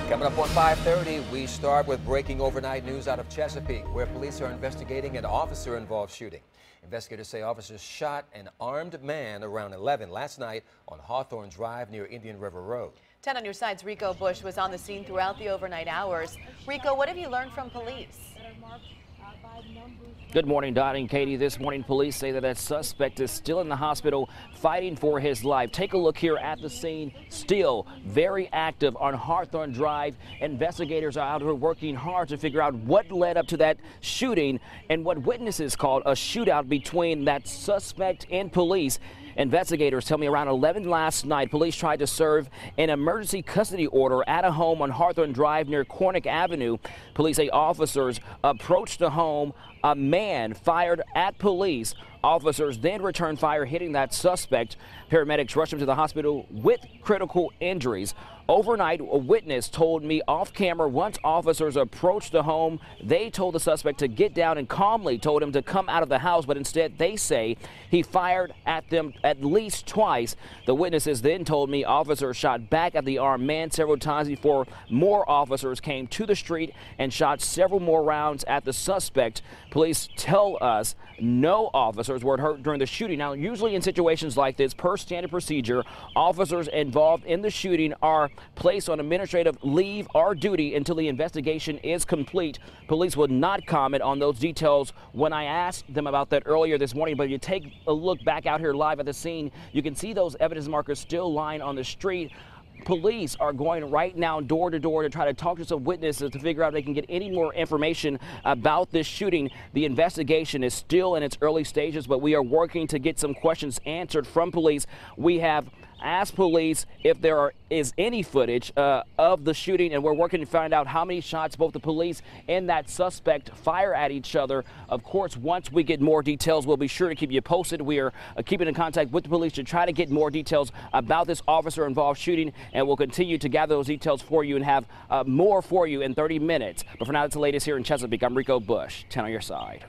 Coming up on 5:30, we start with breaking overnight news out of Chesapeake, where police are investigating an officer-involved shooting. Investigators say officers shot an armed man around 11 last night on Hawthorne Drive near Indian River Road. 10 on your side's Rico Bush was on the scene throughout the overnight hours. Rico, what have you learned from police? Good morning, Dottie and Katie. This morning, police say that suspect is still in the hospital fighting for his life. Take a look here at the scene. Still very active on Hawthorne Drive. Investigators are out here working hard to figure out what led up to that shooting and what witnesses called a shootout between that suspect and police. Investigators tell me around 11 last night, police tried to serve an emergency custody order at a home on Hawthorne Drive near Cornick Avenue. Police say officers approached the home. A man fired at police. Officers then returned fire, hitting that suspect. Paramedics rushed him to the hospital with critical injuries. Overnight, a witness told me off camera once officers approached the home, they told the suspect to get down and calmly told him to come out of the house, but instead they say he fired at them at least twice. The witnesses then told me officers shot back at the armed man several times before more officers came to the street and shot several more rounds at the suspect. Police tell us no officers were hurt during the shooting. Now, usually in situations like this, per standard procedure, officers involved in the shooting are placed on administrative leave or duty until the investigation is complete. Police would not comment on those details when I asked them about that earlier this morning. But if you take a look back out here live at the scene, you can see those evidence markers still lying on the street. Police are going right now door to door to try to talk to some witnesses to figure out if they can get any more information about this shooting. The investigation is still in its early stages, but we are working to get some questions answered from police. We have asked police if there is any footage of the shooting, and we're working to find out how many shots both the police and that suspect fire at each other. Of course, once we get more details, we'll be sure to keep you posted. We are keeping in contact with the police to try to get more details about this officer-involved shooting, and we'll continue to gather those details for you and have more for you in 30 minutes. But for now, that's the latest here in Chesapeake. I'm Rico Bush, 10 on your side.